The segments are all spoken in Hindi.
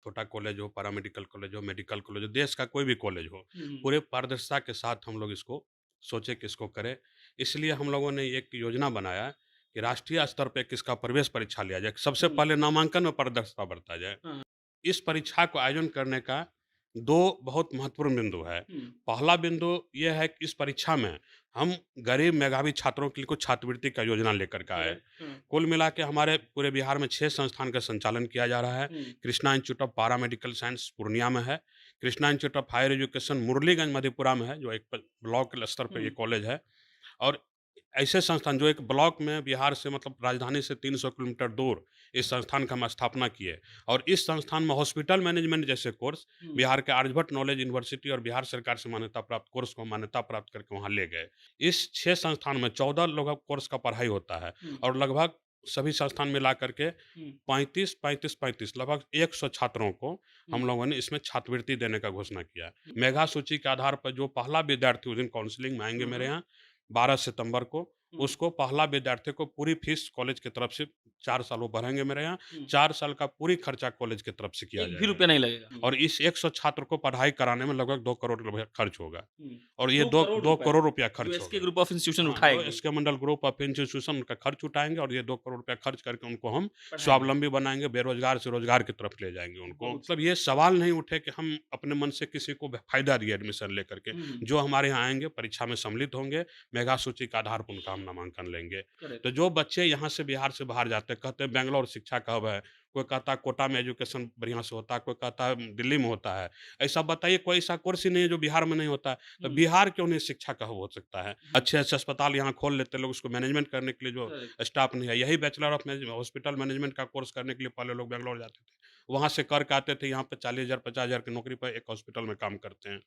छोटा कॉलेज हो, पैरामेडिकल कॉलेज हो, मेडिकल कॉलेज हो, देश का कोई भी कॉलेज हो, हुँ, पूरे पारदर्शिता के साथ हम लोग इसको सोचे कि इसको करें। इसलिए हम लोगों ने एक योजना बनाया कि राष्ट्रीय स्तर पे किसका प्रवेश परीक्षा लिया जाए। सबसे हुँ, पहले नामांकन में पारदर्शिता बरता जाए। हाँ, इस परीक्षा को आयोजन करने का 2 बहुत महत्वपूर्ण बिंदु है। हुँ, पहला बिंदु ये है कि इस परीक्षा में हम गरीब मेधावी छात्रों के लिए कुछ छात्रवृत्ति का योजना लेकर के आए। करेक्ट, हाँ, कुल मिला के हमारे पूरे बिहार में 6 संस्थान का संचालन किया जा रहा है। हुँ, Krishna institute of paramedical science Purnia में है। Krishna institute of higher education Murliganj Madhepura में है, जो एक ब्लॉक स्तर पे ये हुँ, कॉलेज है। और ऐसे संस्थान जो एक ब्लॉक में बिहार से मतलब राजधानी से 300 किलोमीटर दूर इस संस्थान का हम स्थापना किए। और इस संस्थान में हॉस्पिटल मैनेजमेंट जैसे कोर्स हुँ, बिहार के आर्यभट्ट नॉलेज यूनिवर्सिटी और बिहार सरकार से मान्यता प्राप्त कोर्स को मान्यता प्राप्त करके वहाँ ले गए। इस 6 संस्थान में 14 लोग कोर्स का पढ़ाई होता है हुँ, और लगभग सभी संस्थान मिला करके हुँ, 35 लगभग 100 छात्रों को हुँ, हम लोगों ने इसमें छात्रवृत्ति देने का घोषणा किया। हुँ, मेधा सूची के आधार पर जो पहला विद्यार्थी उस दिन काउंसलिंग में आएँगे हाँ, मेरे हाँ, यहाँ 12 सितंबर को, हुँ, उसको पहला विद्यार्थी को पूरी फीस कॉलेज की तरफ से 4 साल वो भरेंगे मेरे यहाँ, हुँ, 4 साल का पूरी खर्चा कॉलेज की तरफ से किया एक भी जाएगा। रुपया नहीं लगेगा। हुँ, और इस 100 छात्र को पढ़ाई कराने में लगभग 2 करोड़ रुपया खर्च होगा। हुँ, और ये 2 2 करोड़ 2 रुपए करोड़ रुपया जो खर्च एसके होगा। ग्रुप ऑफ इंस्टीट्यूशन हाँ, जो उठाएगी, SK Mandal group of institution उनका खर्च उठाएँगे और ये 2 करोड़ रुपया खर्च करके उनको हम पढ़ाएँगे। स्वावलंबी बनाएँगे, बेरोज़गार से रोज़गार की तरफ ले जाएँगे उनको। बहुत मतलब सही। ये सवाल नहीं उठे कि हम अपने मन से किसी को फ़ायदा दिए एडमिशन लेकर के। हुँ, हुँ, जो हमारे यहाँ आएँगे, परीक्षा में सम्मिलित होंगे, मेधा सूची के आधार पर उनका हम नामांकन लेंगे। करेक्ट। तो जो बच्चे यहाँ से बिहार से बाहर जाते हैं, कहते हैं बैंगलोर शिक्षा का हब है, कोई कहता है कोटा में एजुकेशन बढ़िया से होता है, कोई कहता है दिल्ली में होता है। ऐसा बताइए कोई ऐसा कोर्स ही नहीं है जो बिहार में नहीं होता है। तो हुँ, बिहार क्यों नहीं शिक्षा का हब हो सकता है? हुँ, अच्छे-अच्छे अस्पताल यहाँ खोल लेते हैं लोग, उसको मैनेजमेंट करने के लिए जो करेक्ट। स्टाफ नहीं है। यही bachelor of manage hospital management का कोर्स करने के लिए पहले लोग बैंगलोर जाते थे। वहाँ से कर के आते थे, यहाँ पे 40,000 50,000 की नौकरी पर एक हॉस्पिटल में काम करते हैं।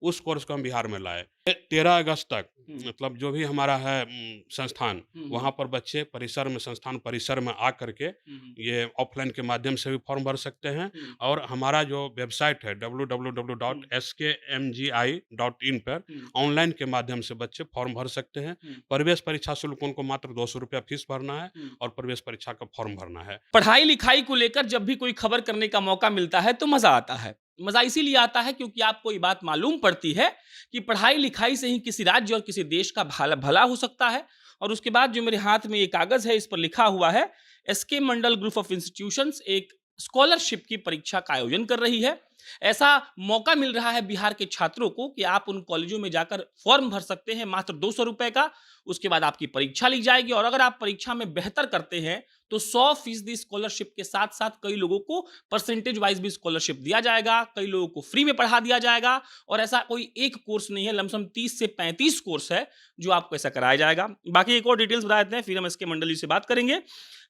उस कोर्स को हम बिहार में लाए। 13 अगस्त तक हुँ, मतलब जो भी हमारा है संस्थान, हुँ, हुँ, वहाँ पर बच्चे परिसर में संस्थान परिसर में आ कर के हुँ, हुँ, ये ऑफ़लाइन के माध्यम से भी फ़ॉर्म भर सकते हैं। हुँ, और हमारा जो वेबसाइट है हुँ, www.skmgi.in पर हुँ, ऑनलाइन के माध्यम से बच्चे फ़ॉर्म भर सकते हैं। हुँ, प्रवेश परीक्षा शुल्क उनको मात्र ₹200 फीस भरना है हुँ। और प्रवेश परीक्षा का फ़ॉर्म भरना है। पढ़ाई-लिखाई को लेकर जब भी कोई खबर करने का मौका मिलता है तो मज़ा आता है। मज़ा इसीलिए आता है क्योंकि आपको ये बात मालूम पड़ती है कि पढ़ाई-लिखाई से ही किसी राज्य और किसी देश का भला हो सकता है। और उसके बाद जो मेरे हाथ में ये कागज़ है, इस पर लिखा हुआ है, SK Mandal group of institutions एक स्कॉलरशिप की परीक्षा का आयोजन कर रही है। ऐसा मौका मिल रहा है बिहार के छात्रों को कि आप उन कॉलेजों में जाकर फॉर्म भर सकते हैं मात्र ₹200 का। उसके बाद आपकी परीक्षा ली जाएगी और अगर आप परीक्षा में बेहतर करते हैं तो 100% स्कॉलरशिप के साथ साथ कई लोगों को परसेंटेज वाइज भी स्कॉलरशिप दिया जाएगा, कई लोगों को फ्री में पढ़ा दिया जाएगा। और ऐसा कोई एक कोर्स नहीं है, लमसम 30 से 35 कोर्स है जो आपको ऐसा कराया जाएगा। बाकी एक और डिटेल्स बता देते हैं, फिर हम इसके मंडल जी से बात करेंगे।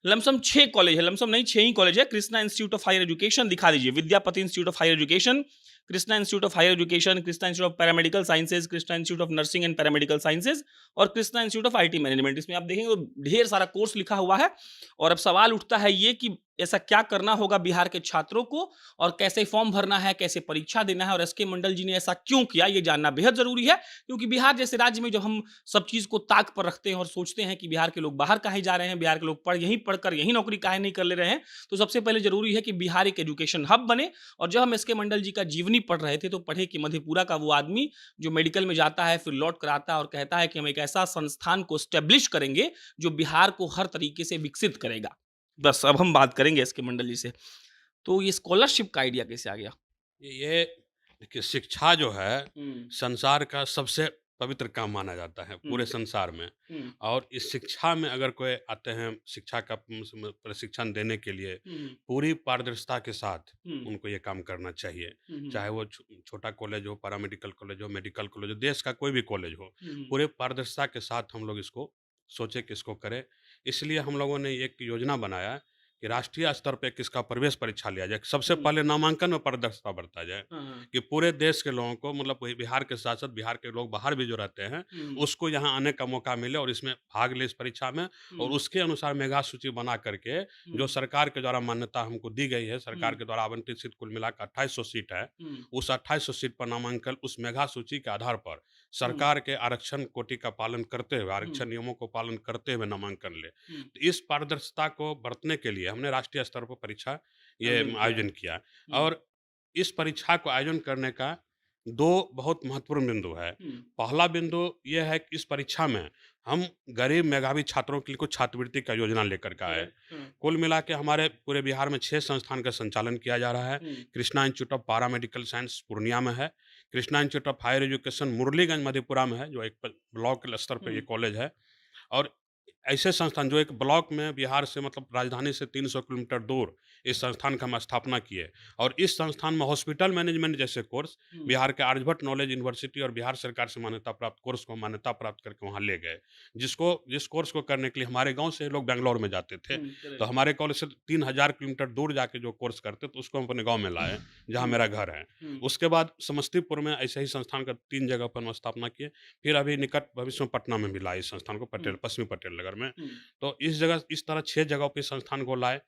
लमसम 6 कॉलेज है, लमसम नहीं 6 ही कॉलेज है। Krishna institute of higher education दिखा दीजिए, Vidyapati institute of higher education, Krishna institute of higher education, Krishna institute of paramedical sciences, Krishna institute of nursing and paramedical sciences और Krishna institute of IT management. इसमें आप देखेंगे तो ढेर सारा कोर्स लिखा हुआ है। और अब सवाल उठता है ये कि ऐसा क्या करना होगा बिहार के छात्रों को और कैसे फॉर्म भरना है, कैसे परीक्षा देना है और एसके मंडल जी ने ऐसा क्यों किया, ये जानना बेहद जरूरी है। क्योंकि बिहार जैसे राज्य में जब हम सब चीज को ताक पर रखते हैं और सोचते हैं कि बिहार के लोग बाहर काहे जा रहे हैं, बिहार के लोग यहीं पढ़कर यहीं नौकरी काहे नहीं कर ले रहे हैं, तो सबसे पहले जरूरी है कि बिहार एक एजुकेशन हब बने। और जब हम एसके मंडल जी का जीवनी पढ़ रहे थे तो पढ़े कि मधेपुरा का वो आदमी जो मेडिकल में जाता है फिर लौट कर आता है और कहता है कि हम एक ऐसा संस्थान को स्टेब्लिश करेंगे जो बिहार को हर तरीके से विकसित करेगा। बस अब हम बात करेंगे इसके मंडल जी से। तो ये स्कॉलरशिप का आइडिया कैसे आ गया? ये देखिए शिक्षा जो है हुँ, संसार का सबसे पवित्र काम माना जाता है हुँ, पूरे संसार में। हुँ, और इस शिक्षा में अगर कोई आते हैं शिक्षा का प्रशिक्षण देने के लिए हुँ, पूरी पारदर्शिता के साथ हुँ, उनको ये काम करना चाहिए। हुँ, हुँ, चाहे वो छोटा कॉलेज हो, पैरामेडिकल कॉलेज हो, मेडिकल कॉलेज हो, देश का कोई भी कॉलेज हो, हुँ, पूरे पारदर्शिता के साथ हम लोग इसको सोचे कि इसको करें। इसलिए हम लोगों ने एक योजना बनाया कि राष्ट्रीय स्तर पे किसका प्रवेश परीक्षा लिया जाए। सबसे हुँ, पहले नामांकन में पारदर्शिता बरता जाए हाँ, हाँ, कि पूरे देश के लोगों को मतलब वही बिहार के साथ-साथ बिहार के लोग बाहर भी जो रहते हैं, हुँ, उसको यहाँ आने का मौका मिले और इसमें भाग ले इस परीक्षा में। और हुँ, उसके अनुसार मेधा सूची बना करके हुँ, जो सरकार के द्वारा मान्यता हमको दी गई है, हुँ, सरकार के द्वारा आवंटित सीट कुल मिलाकर 2800 सीट है। हुँ, उस 2800 सीट पर नामांकन उस मेधा सूची के आधार पर हुँ, सरकार के आरक्षण कोटि का पालन करते हुए, हुँ, आरक्षण नियमों को पालन करते हुए नामांकन ले। हुँ, तो इस पारदर्शिता को बरतने के लिए हमने राष्ट्रीय स्तर पर परीक्षा ये आयोजन किया है। आयोजन किया। हुँ, और इस परीक्षा को आयोजन करने का 2 बहुत महत्वपूर्ण बिंदु है। हुँ, पहला बिंदु ये है कि इस परीक्षा में हम गरीब मेधावी छात्रों के लिए कुछ छात्रवृत्ति का योजना लेकर के आए। करेक्ट, हाँ, कुल मिला के हमारे पूरे बिहार में 6 संस्थान का संचालन किया जा रहा है। हुँ, Krishna institute of paramedical science Purnia में है। Krishna institute of higher education Murliganj Madhepura में है, जो एक ब्लॉक स्तर पे हुँ, ये कॉलेज है। और ऐसे संस्थान जो एक ब्लॉक में बिहार से मतलब राजधानी से 300 किलोमीटर दूर इस संस्थान का हम स्थापना किए। और इस संस्थान में हॉस्पिटल मैनेजमेंट जैसे कोर्स हुँ, बिहार के आर्यभट्ट नॉलेज यूनिवर्सिटी और बिहार सरकार से मान्यता प्राप्त कोर्स को मान्यता प्राप्त करके वहाँ ले गए। जिस कोर्स को करने के लिए हमारे गांव से लोग बेंगलोर में जाते थे, हुँ, तो करेक्ट, हमारे कॉलेज से 3000 किलोमीटर दूर जाके जो कोर्स करते तो उसको हम अपने गाँव में लाए, जहाँ हुँ, मेरा घर है। हुँ, उसके बाद समस्तीपुर में ऐसे ही संस्थान का 3 जगह पर हम स्थापना किए। फिर अभी निकट भविष्य में पटना में भी लाए इस संस्थान को, हुँ, पश्चिमी पटेल नगर में। हुँ, तो इस जगह इस तरह 6 जगहों पे संस्थान को लाए।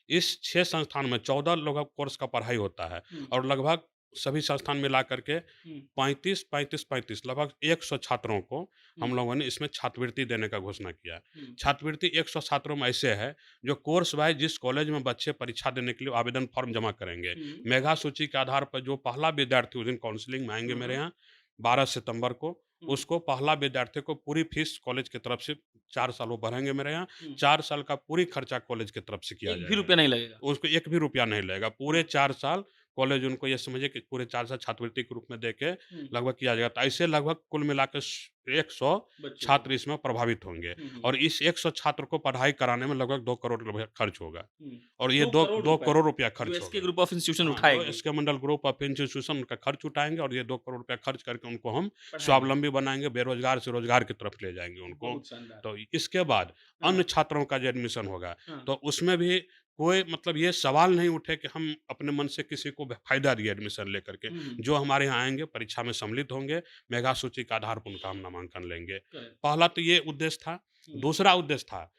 इस 6 संस्थान में 14 लोग कोर्स का पढ़ाई होता है। हुँ, और लगभग सभी संस्थान मिला कर के हुँ, 35 लगभग 100 छात्रों को हुँ, हम लोगों ने इसमें छात्रवृत्ति देने का घोषणा किया। हुँ, छात्रवृत्ति 100 छात्रों में ऐसे है, जो कोर्स वाइज़ जिस कॉलेज में बच्चे परीक्षा देने के लिए आवेदन फॉर्म जमा करेंगे। हुँ, मेधा सूची के आधार पर जो पहला विद्यार्थी उस दिन काउंसलिंग में आएँगे हाँ, मेरे हाँ, यहाँ 12 सितंबर को, हुँ, उसको पहला विद्यार्थी को पूरी फीस कॉलेज की तरफ से 4 साल वो भरेंगे मेरे यहाँ। हुँ, 4 साल का पूरी खर्चा कॉलेज की तरफ से किया एक भी जाएगा। रुपया नहीं लगेगा। उसको 1 भी रुपया नहीं लगेगा। हाँ, पूरे 4 साल कॉलेज उनको ये समझिए कि पूरे 4 साल छात्रवृत्ति के रूप में देके हुँ, लगभग किया जाएगा। तो ऐसे लगभग कुल मिला के 100 बच्चों को, छात्र इसमें प्रभावित होंगे। हुँ, हुँ, और इस 100 छात्र को पढ़ाई कराने में लगभग 2 करोड़ रुपया खर्च होगा। हुँ, और ये 2 2 करोड़ 2 रुपए करोड़ रुपया जो खर्च एसके होगा। ग्रुप ऑफ इंस्टीट्यूशन हाँ, जो उठाएगी, SK Mandal group of institution का खर्च उठाएँगे और ये 2 करोड़ रुपया खर्च करके उनको हम पढ़ाएँगे। स्वावलंबी बनाएँगे, बेरोज़गार से रोज़गार की तरफ ले जाएँगे उनको। बहुत शानदार। तो इसके बाद हाँ, अन्य छात्रों का जो एडमिशन होगा, हाँ, तो उसमें भी कोई मतलब ये सवाल नहीं उठे कि हम अपने मन से किसी को फ़ायदा दिए एडमिशन लेकर के। हुँ, हुँ, जो हमारे यहाँ आएँगे, परीक्षा में सम्मिलित होंगे, मेधा सूची के आधार पर उनका हम नामांकन लेंगे। करेक्ट, पहला तो ये उद्देश्य था। हुँ, दूसरा उद्देश्य था,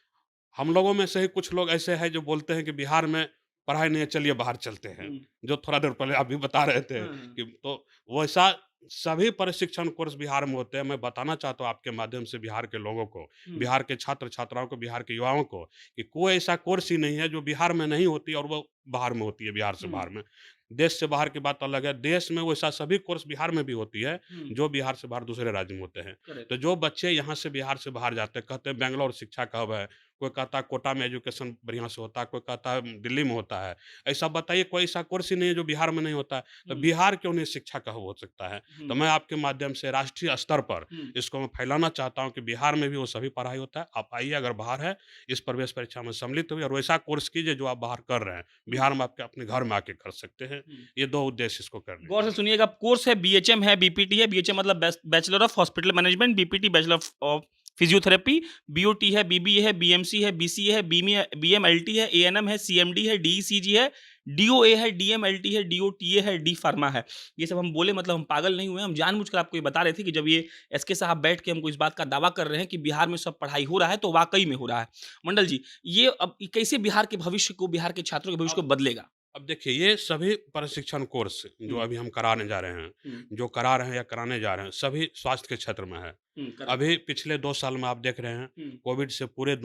हम लोगों में से ही कुछ लोग ऐसे हैं जो बोलते हैं कि बिहार में पढ़ाई नहीं है, चलिए बाहर चलते हैं। हुँ, जो थोड़ा देर पहले आप भी बता रहे थे हाँ, हाँ, कि तो वैसा सभी प्रशिक्षण कोर्स बिहार में होते हैं। मैं बताना चाहता हूँ आपके माध्यम से बिहार के लोगों को, हुँ, बिहार के छात्र-छात्राओं को, बिहार के युवाओं को, कि कोई ऐसा कोर्स ही नहीं है जो बिहार में नहीं होती और वो बाहर में होती है, बिहार से हुँ, बाहर में। देश से बाहर की बात अलग है। देश में वैसा सभी कोर्स बिहार में भी होती है, हुँ, जो बिहार से बाहर दूसरे राज्य में होते हैं। करेक्ट, तो जो बच्चे यहाँ से बिहार से बाहर जाते हैं, कहते हैं बैंगलोर शिक्षा का हब है, कोई कहता है कोटा में एजुकेशन बढ़िया से होता है, कोई कहता है दिल्ली में होता है। ऐसा बताइए कोई ऐसा कोर्स ही नहीं है जो बिहार में नहीं होता है। तो हुँ, बिहार क्यों नहीं शिक्षा का हब हो सकता है? तो हुँ, मैं आपके माध्यम से राष्ट्रीय स्तर पर हुँ, इसको मैं फैलाना चाहता हूँ कि बिहार में भी वो सभी पढ़ाई होता है। आप आइए, अगर बाहर है, इस प्रवेश परीक्षा में सम्मिलित हुए और वैसा कोर्स कीजिए जो आप बाहर कर रहे हैं। हुँ, बिहार में आपके अपने घर में आके कर सकते हैं। हुँ। ये 2 उद्देश्य इसको करने गौर के से हैं। सुनिएगा, कोर्स है बीएचएम है, बीपीटी है। बीएचएम मतलब bachelor of hospital management, BPT bachelor of physiotherapy, BOT है, बीबीए है, बीएमसी है, बीसीए है, बीएमएलटी है, एएनएम है, सीएमडी है, डीईसीजी है, डीओए है, डीएमएलटी है, डीओटीए है, डी फार्मा है। ये सब हम बोले मतलब हम पागल नहीं हुए, हम जानबूझकर आपको ये बता रहे थे कि जब ये एसके साहब बैठ के हमको इस बात का दावा कर रहे हैं कि बिहार में सब पढ़ाई हो रहा है, तो वाकई में हो रहा है। मंडल जी, ये अब कैसे बिहार के भविष्य को, बिहार के छात्रों के भविष्य को अब बदलेगा? अब देखिए, ये सभी प्रशिक्षण कोर्स जो हुँ, अभी हम कराने जा रहे हैं, हुँ, जो करा रहे हैं या कराने जा रहे हैं, सभी स्वास्थ्य के क्षेत्र में है। हुँ, करेक्ट। अभी पिछले 2 साल में आप देख रहे हैं, हुँ, कोविड से पूरे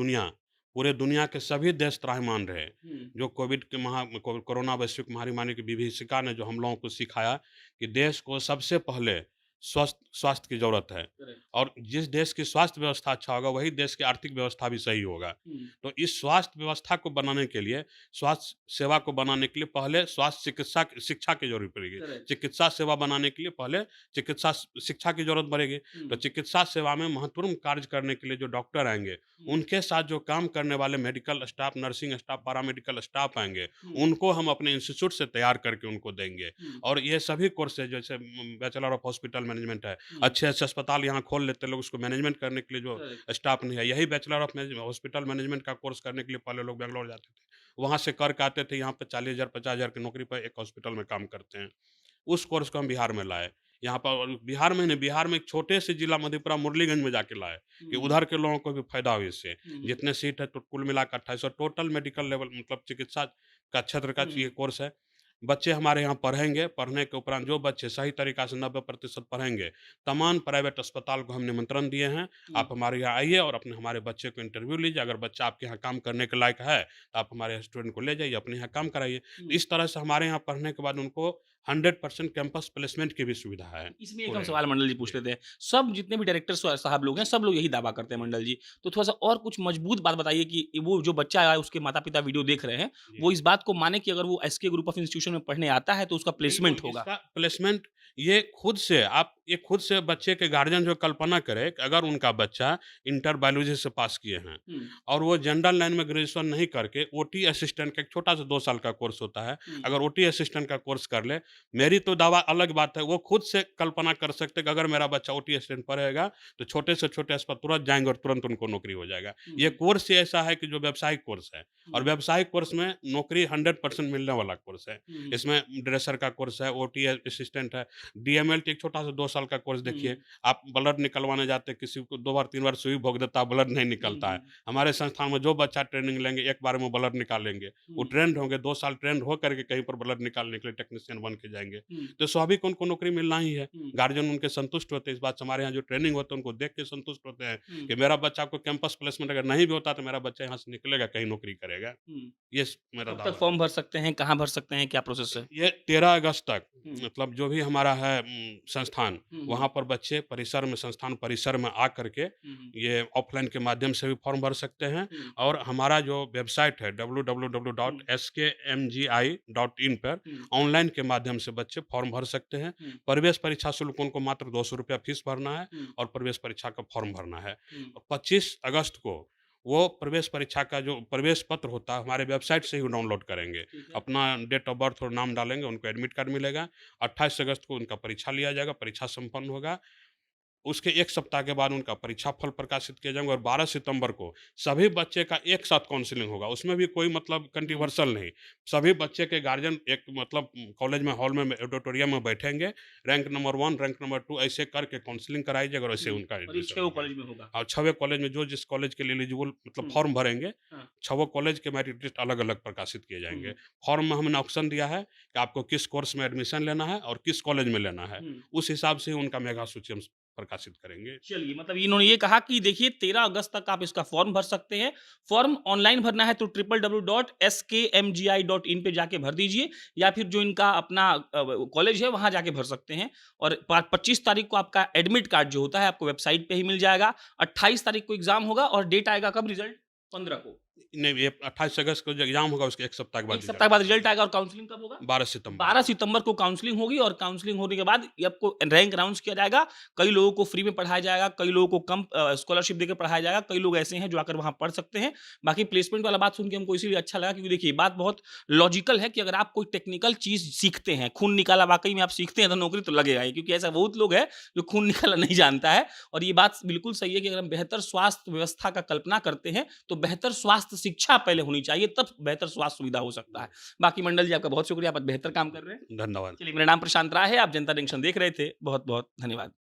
दुनिया के सभी देश त्राहिमाम रहे। हुँ, जो कोविड के कोरोना वैश्विक महामारी की विभीषिका ने जो हम लोगों को सिखाया कि देश को सबसे पहले स्वास्थ्य की ज़रूरत है। करेक्ट। और जिस देश की स्वास्थ्य व्यवस्था अच्छा होगा, वही देश की आर्थिक व्यवस्था भी सही होगा। हुँ, तो इस स्वास्थ्य व्यवस्था को बनाने के लिए, स्वास्थ्य सेवा को बनाने के लिए पहले स्वास्थ्य शिक्षा की ज़रूरत पड़ेगी। करेक्ट। चिकित्सा सेवा बनाने के लिए पहले चिकित्सा शिक्षा की ज़रूरत पड़ेगी। हुँ, तो चिकित्सा सेवा में महत्वपूर्ण कार्य करने के लिए जो डॉक्टर आएँगे, हुँ, उनके साथ जो काम करने वाले medical staff, nursing staff, paramedical staff आएँगे, हुँ, उनको हम अपने इंस्टीट्यूट से तैयार करके उनको देंगे। हुँ, और ये सभी कोर्सेज़ जैसे बैचलर ऑफ हॉस्पिटल मैनेजमेंट है, हुँ, अच्छे-अच्छे अस्पताल यहाँ खोल लेते हैं लोग, उसको मैनेजमेंट करने के लिए जो करेक्ट। स्टाफ नहीं है। यही बैचलर ऑफ हॉस्पिटल मैनेजमेंट का कोर्स करने के लिए पहले लोग बैंगलोर जाते थे। वहाँ से कर के आते थे, यहाँ पे 40,000 50,000 की नौकरी पर एक हॉस्पिटल में काम करते हैं। उस कोर्स को हम बिहार में लाए। यहाँ पर और बिहार में नहीं, बिहार में एक छोटे से जिला मधेपुरा मुरलीगंज में जाके लाए कि हुँ, उधर के लोगों को भी फायदा हो इससे। हुँ, जितने सीट है तो कुल मिलाकर 2800 टोटल मेडिकल लेवल मतलब चिकित्सा का क्षेत्र का हुँ, ये कोर्स है। बच्चे हमारे यहाँ पढ़ेंगे, पढ़ने के उपरांत जो बच्चे सही तरीक़ा से 90% पढ़ेंगे, तमाम प्राइवेट अस्पताल को हम निमंत्रण दिए हैं। आप हमारे यहाँ आइए और अपने हमारे बच्चे को इंटरव्यू लीजिए, अगर बच्चा आपके यहाँ काम करने के लायक है, तो आप हमारे स्टूडेंट को ले जाइए, अपने यहाँ काम कराइए। तो इस तरह से हमारे यहाँ पढ़ने के बाद उनको 100% कैंपस प्लेसमेंट की भी सुविधा है। इसमें एक हम पूरे सवाल मंडल जी पूछ लेते हैं। सब जितने भी डायरेक्टर साहब लोग हैं, सब लोग यही दावा करते हैं मंडल जी। तो थोड़ा-सा और कुछ मजबूत बात बताइए कि वो जो बच्चा है उसके माता-पिता वीडियो देख रहे हैं, जी। वो इस बात को माने कि अगर वो एसके ग्रुप ऑफ इंस्टीट्यूशन में पढ़ने आता है तो उसका प्लेसमेंट बिल्कुल, होगा। इसका प्लेसमेंट ये खुद से बच्चे के गार्जियन जो कल्पना करे कि अगर उनका बच्चा इंटर बायोलॉजी से पास किए हैं हुँ, और वो जनरल लाइन में ग्रेजुएशन नहीं करके ओटी असिस्टेंट का एक छोटा-सा 2 साल का कोर्स होता है, हुँ, अगर ओटी असिस्टेंट का कोर्स कर ले, मेरी तो दावा अलग बात है, वो खुद से कल्पना कर सकते हैं कि अगर मेरा बच्चा ओटी असिस्टेंट पढ़ेगा, तो छोटे से छोटे अस्पताल तुरंत जाएँगे और तुरंत उनको नौकरी हो जाएगा। ये हुँ, कोर्स ही ऐसा है कि जो व्यावसायिक कोर्स है और हुँ, व्यावसायिक कोर्स में नौकरी 100% मिलने वाला कोर्स है। हुँ, इसमें ड्रेसर का कोर्स है, ओटी असिस्टेंट है, डीएमएलटी एक छोटा-सा 2 साल का कोर्स देखिए, हुँ, आप ब्लड निकलवाने जाते हैं, किसी को 2 बार 3 बार सुई भोग देता है, ब्लड नहीं हुँ, निकलता है। हुँ, हमारे संस्थान में जो बच्चा ट्रेनिंग लेंगे, एक बार में ब्लड निकालेंगे। वो हुँ, ट्रेंड होंगे, 2 साल ट्रेंड हो करके कहीं पर ब्लड निकालने के लिए टेक्नीशियन बन के जाएँगे। हुँ, तो स्वाभाविक उनको नौकरी मिलना ही है। हुँ, गार्जियन उनके संतुष्ट होते हैं इस बात से, हमारे यहाँ जो ट्रेनिंग होते हैं, उनको देख के संतुष्ट होते हैं हुँ, कि मेरा बच्चा को कैंपस प्लेसमेंट अगर नहीं भी होता, तो मेरा बच्चा यहाँ से निकलेगा, कहीं नौकरी करेगा। हुँ। ये स मेरा कब तक दावा है। फॉर्म भर सकते हैं? कहाँ भर सकते हैं? क्या प्रोसेस है? ये 13 अगस्त तक हुँ, मतलब जो भी हमारा है संस्थान, हुँ, हुँ, वहाँ पर बच्चे परिसर में संस्थान परिसर में आ कर के हुँ, हुँ, ये ऑफ़लाइन के माध्यम से भी फ़ॉर्म भर सकते हैं हुँ, और हमारा जो वेबसाइट है हुँ, www.skmgi.in पर हुँ, ऑनलाइन के माध्यम से बच्चे फ़ॉर्म भर सकते हैं। हुँ, प्रवेश परीक्षा शुल्क उनको मात्र ₹200 फ़ीस भरना है हुँ, और प्रवेश परीक्षा का फ़ॉर्म भरना है। हुँ, और 25 अगस्त को वो प्रवेश परीक्षा का जो प्रवेश पत्र होता है, हमारे वेबसाइट से ही डाउनलोड करेंगे। ठीक है। अपना डेट ऑफ बर्थ और नाम डालेंगे, उनको एडमिट कार्ड मिलेगा। 28 अगस्त को उनका परीक्षा लिया जाएगा, परीक्षा संपन्न होगा। उसके 1 सप्ताह के बाद उनका परीक्षा फल प्रकाशित किए जाएँगे और 12 सितंबर को सभी बच्चे का एक साथ काउंसलिंग होगा। उसमें भी कोई मतलब हुँ, कंट्रोवर्शियल नहीं। सभी बच्चे के गार्जियन एक मतलब कॉलेज में हॉल में ऑडिटोरियम में बैठेंगे। रैंक नंबर 1, रैंक नंबर 2 ऐसे करके काउंसलिंग कराई जाएगी और ऐसे हुँ, उनका और ये एडमिशन 6 वो हो कॉलेज जाएगा। में होगा। और 6वें कॉलेज में जो जिस कॉलेज के लिए एलिजिबल मतलब हुँ, फॉर्म भरेंगे, हाँ, 6 कॉलेज के मेरिट लिस्ट अलग-अलग प्रकाशित किए हुँ, जाएँगे। फॉर्म में हमने ऑप्शन दिया है कि आपको किस कोर्स में एडमिशन लेना है और किस कॉलेज में लेना है। हुँ। उस हिसाब से ही उनका मेगा सूची हम प्रकाशित करेंगे। चलिए, मतलब इन्होंने ये कहा कि देखिए 13 अगस्त तक आप इसका फॉर्म भर सकते हैं। फॉर्म ऑनलाइन भरना है तो www.skmgi.in पे जाके भर दीजिए या फिर जो इनका अपना कॉलेज है वहाँ जाके भर सकते हैं और पा 25 तारीख को आपका एडमिट कार्ड जो होता है आपको वेबसाइट पे ही मिल जाएगा। 28 तारीख को एग्ज़ाम होगा और डेट आएगा कब रिज़ल्ट? 15 को। नहीं, ये 28 अगस्त को जो एग्ज़ाम होगा उसके 1 सप्ताह के बाद 1 सप्ताह के बाद रिज़ल्ट आएगा और काउंसलिंग कब होगा? 12 सितंबर 12 सितंबर को काउंसलिंग होगी और काउंसलिंग होने के बाद ये आपको रैंक अनाउंस किया जाएगा। कई लोगों को फ्री में पढ़ाया जाएगा, कई लोगों को कम स्कॉलरशिप देके पढ़ाया जाएगा, कई लोग ऐसे हैं जो आकर वहाँ पढ़ सकते हैं। बाकी प्लेसमेंट वाला बात सुन के हमको इसीलिए अच्छा लगा क्योंकि देखिए बात बहुत लॉजिकल है कि अगर आप कोई टेक्निकल चीज़ सीखते हैं, खून निकाला वाक़ई में आप सीखते हैं तो नौकरी तो लगेगा ही क्योंकि ऐसा बहुत लोग हैं जो खून निकाला नहीं जानता है और ये बात बिल्कुल सही है कि अगर हम बेहतर स्वास्थ्य व्यवस्था का कल्पना करते हैं, तो बेहतर स्वास्थ्य शिक्षा पहले होनी चाहिए तब बेहतर स्वास्थ्य सुविधा हो सकता है। बाकी मंडल जी आपका बहुत शुक्रिया, आप बेहतर काम कर रहे हैं। धन्यवाद। चलिए, मेरा नाम प्रशांत राय है, आप जनता जंक्शन देख रहे थे। बहुत-बहुत धन्यवाद।